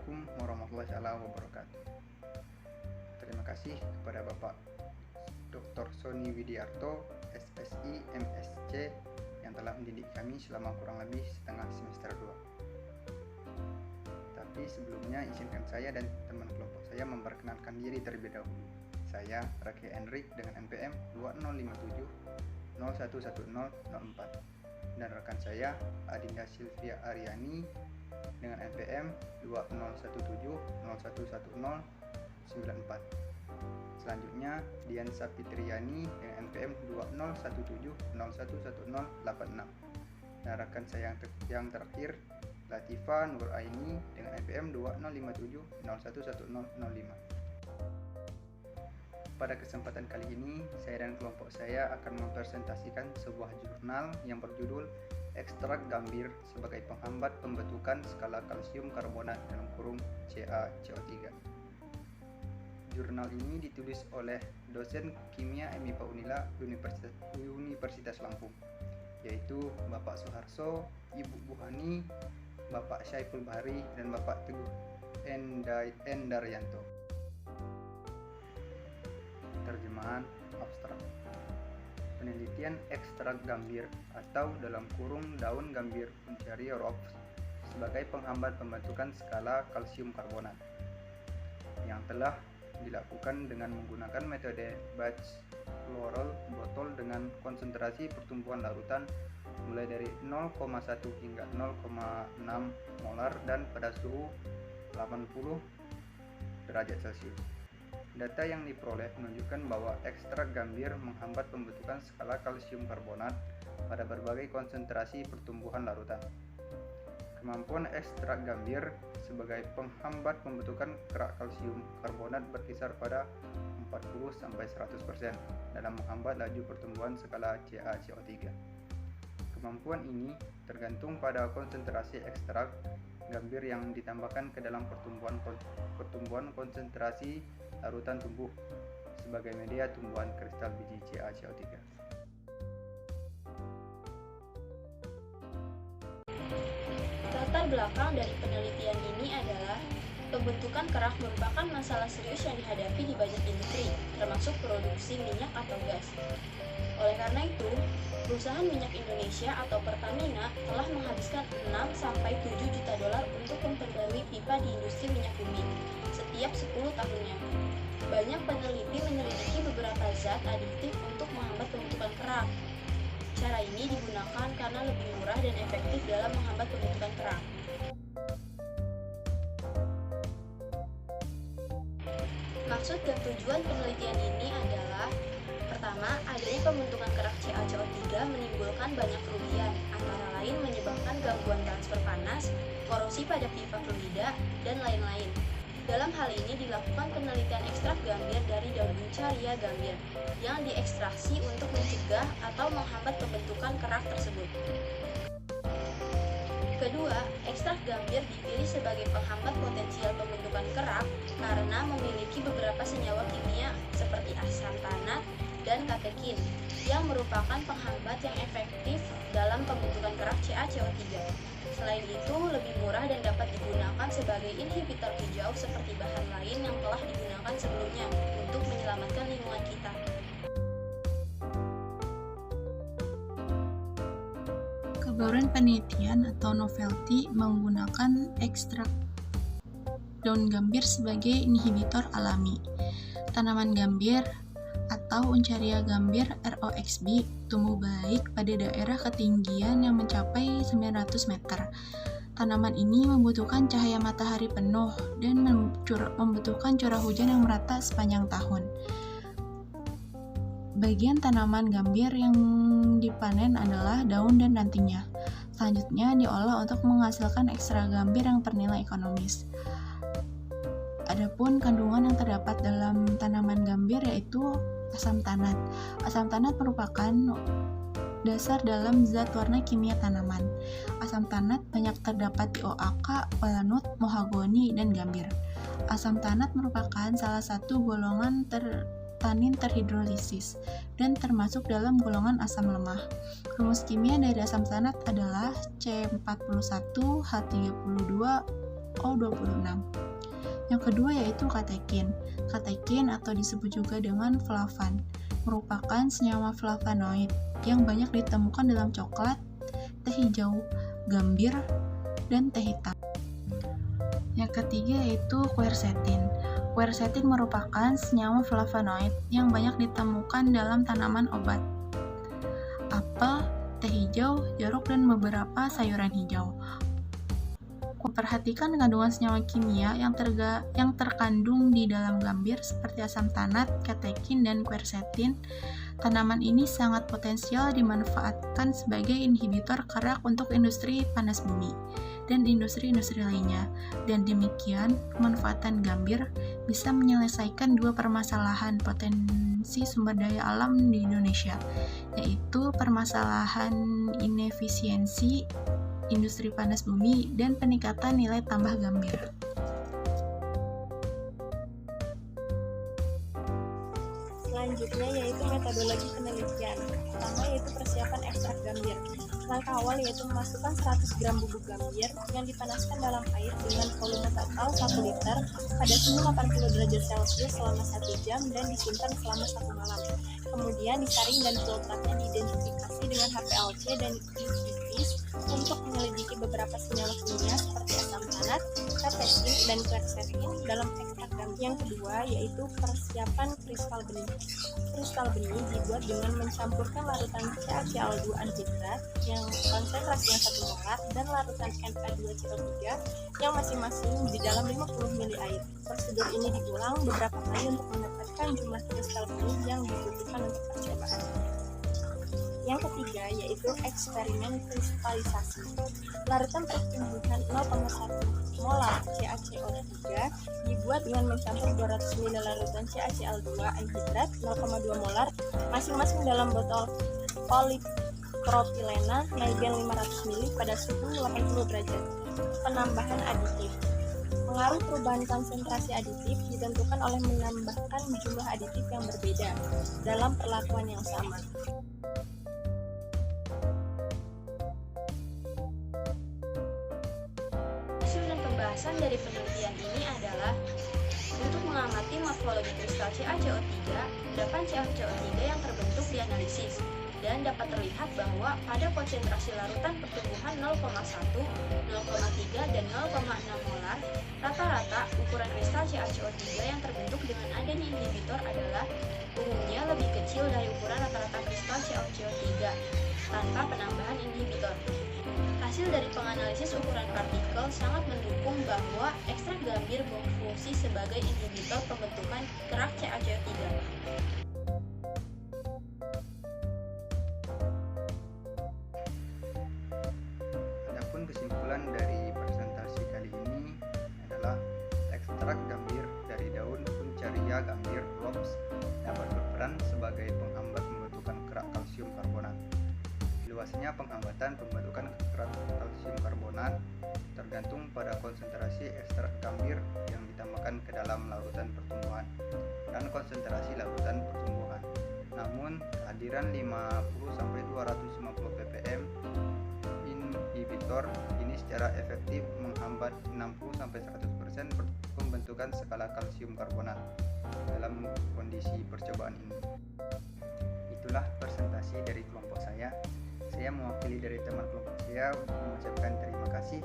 Assalamualaikum warahmatullahi wabarakatuh. Terima kasih kepada Bapak Dr. Sony Widiarto, SSI MSc, yang telah mendidik kami selama kurang lebih setengah semester 2. Tapi sebelumnya izinkan saya dan teman kelompok saya memperkenalkan diri terlebih dahulu. Saya Raki Enrik dengan NPM 2057 011004 dan rekan saya Adinda Sylvia Aryani dengan NPM 2017011094. Selanjutnya Dian Sapitriani dengan NPM 2017011086 dan rekan saya yang terakhir Latifa Nur Aini dengan NPM 2057011005. Pada kesempatan kali ini, saya dan kelompok saya akan mempresentasikan sebuah jurnal yang berjudul Ekstrak Gambir sebagai penghambat pembentukan skala kalsium karbonat (CaCO3). Jurnal ini ditulis oleh dosen kimia MIPA Unila Universitas Lampung, yaitu Bapak Suharso, Ibu Buhani, Bapak Syaiful Bahri, dan Bapak Teguh Endaryanto. Terjemahan abstrak. Penelitian ekstrak gambir atau dalam kurung daun gambir Uncaria Rhodes sebagai penghambat pembentukan skala kalsium karbonat yang telah dilakukan dengan menggunakan metode batch floral botol dengan konsentrasi pertumbuhan larutan mulai dari 0,1 hingga 0,6 molar dan pada suhu 80 derajat Celcius. Data yang diperoleh menunjukkan bahwa ekstrak gambir menghambat pembentukan skala kalsium karbonat pada berbagai konsentrasi pertumbuhan larutan. Kemampuan ekstrak gambir sebagai penghambat pembentukan kerak kalsium karbonat berkisar pada 40-100% dalam menghambat laju pertumbuhan skala CaCO3. Kemampuan ini tergantung pada konsentrasi ekstrak gambir yang ditambahkan ke dalam pertumbuhan konsentrasi larutan tumbuh sebagai media tumbuhan kristal biji CaCO3. Latar belakang dari penelitian ini adalah pembentukan kerak merupakan masalah serius yang dihadapi di banyak industri, termasuk produksi minyak atau gas. Oleh karena itu, perusahaan minyak Indonesia atau Pertamina telah menghabiskan 6-7 juta dolar untuk memperbarui pipa di industri minyak bumi setiap 10 tahunnya. Banyak peneliti menyelidiki beberapa zat aditif untuk menghambat pembentukan kerak. Cara ini digunakan karena lebih murah dan efektif dalam menghambat pembentukan kerak. Maksud dan tujuan penelitian ini adalah: pertama, adanya pembentukan kerak CaCO3 menimbulkan banyak kerugian, antara lain menyebabkan gangguan transfer panas, korosi pada pipa fluida, dan lain-lain. Dalam hal ini dilakukan penelitian ekstrak gambir dari daun Uncaria gambir yang diekstraksi untuk mencegah atau menghambat pembentukan kerak tersebut. Kedua, ekstrak gambir dipilih sebagai penghambat potensial pembentukan kerak karena memiliki beberapa senyawa kimia seperti asam tanat dan katekin yang merupakan penghambat yang efektif dalam pembentukan kerak CaCO3. Selain itu, lebih murah dan dapat digunakan sebagai inhibitor hijau seperti bahan lain yang telah digunakan sebelumnya untuk menyelamatkan lingkungan kita. Kebaruan penelitian atau novelty menggunakan ekstrak daun gambir sebagai inhibitor alami. Tanaman gambir atau Uncaria gambir (ROXB) tumbuh baik pada daerah ketinggian yang mencapai 900 meter. Tanaman ini membutuhkan cahaya matahari penuh dan membutuhkan curah hujan yang merata sepanjang tahun. Bagian tanaman gambir yang dipanen adalah daun dan rantingnya. Selanjutnya diolah untuk menghasilkan ekstrak gambir yang bernilai ekonomis. Adapun kandungan yang terdapat dalam tanaman gambir yaitu asam tanat. Asam tanat merupakan dasar dalam zat warna kimia tanaman. Asam tanat banyak terdapat di oak, walnut, mahagoni, dan gambir. Asam tanat merupakan salah satu golongan tanin terhidrolisis dan termasuk dalam golongan asam lemah. Rumus kimia dari asam tanat adalah C41H32 O26. Yang kedua yaitu katekin. Katekin atau disebut juga dengan flavan merupakan senyawa flavonoid yang banyak ditemukan dalam coklat, teh hijau, gambir, dan teh hitam. Yang ketiga yaitu quercetin. Quercetin merupakan senyawa flavonoid yang banyak ditemukan dalam tanaman obat, apel, teh hijau, jeruk, dan beberapa sayuran hijau. Perhatikan kandungan senyawa kimia yang terkandung di dalam gambir seperti asam tanat, katekin, dan quercetin. Tanaman ini sangat potensial dimanfaatkan sebagai inhibitor kerak untuk industri panas bumi dan industri-industri lainnya. Dan demikian, pemanfaatan gambir bisa menyelesaikan dua permasalahan potensi sumber daya alam di Indonesia, yaitu permasalahan inefisiensi industri panas bumi dan peningkatan nilai tambah gambir. Selanjutnya yaitu metodologi penelitian. Pertama yaitu persiapan ekstrak gambir. Langkah awal yaitu memasukkan 100 gram bubuk gambir yang dipanaskan dalam air dengan volume total 1 liter pada suhu 80 derajat Celcius selama 1 jam dan disimpan selama 1 malam. Kemudian disaring dan filternya diidentifikasi dengan HPLC dan ECTs untuk menyelidiki beberapa senyawa kimia seperti asam tanat, katekin, dan quercetin dalam ekstrak gambir. Yang kedua yaitu persiapan kristal benih. Kristal benih dibuat dengan mencampurkan larutan CaCl2 anhidrat yang konsentrasinya 1 molar dan larutan Na2CO3 yang masing-masing di dalam 50 ml air. Prosedur ini diulang beberapa kali untuk mendapatkan jumlah kristal benih yang dibutuhkan untuk percobaan. Yang ketiga yaitu eksperimen kristalisasi. Larutan pertumbuhan 0,1 molar CaCO3 dibuat dengan mencampur 200 ml larutan CaCl2 anhidrat 0,2 molar masing-masing dalam botol polipropilena nilgen 500 ml pada suhu 80 derajat. Penambahan aditif. Pengaruh perubahan konsentrasi aditif ditentukan oleh menambahkan jumlah aditif yang berbeda dalam perlakuan yang sama. Pembahasan dari penelitian ini adalah untuk mengamati morfologi kristal CaCO3, endapan CaCO3 yang terbentuk dianalisis dan dapat terlihat bahwa pada konsentrasi larutan pertumbuhan 0,1, 0,3, dan 0,6 molar, rata-rata ukuran kristal CaCO3 yang terbentuk dengan adanya inhibitor adalah umumnya lebih kecil dari ukuran rata-rata kristal CaCO3 tanpa penambahan inhibitor. Hasil dari penganalisis ukuran partikel sangat mendukung bahwa ekstrak gambir berfungsi sebagai inhibitor pembentukan kerak CaCO3. Adapun kesimpulan dari presentasi kali ini adalah ekstrak gambir dari daun Puncaria gambir Lops dapat berperan sebagai penghambat pembentukan kerak kalsium karbonat. Luasnya penghambatan pembentukan kerak kalsium karbonat tergantung pada konsentrasi ekstrak gambir yang ditambahkan ke dalam larutan pertumbuhan dan konsentrasi larutan pertumbuhan. Namun, kehadiran 50-250 ppm inhibitor ini secara efektif menghambat 60-100% pembentukan skala kalsium karbonat dalam kondisi percobaan ini. Itulah presentasi dari kelompok saya. Saya mewakili dari teman kelompok saya mengucapkan terima kasih.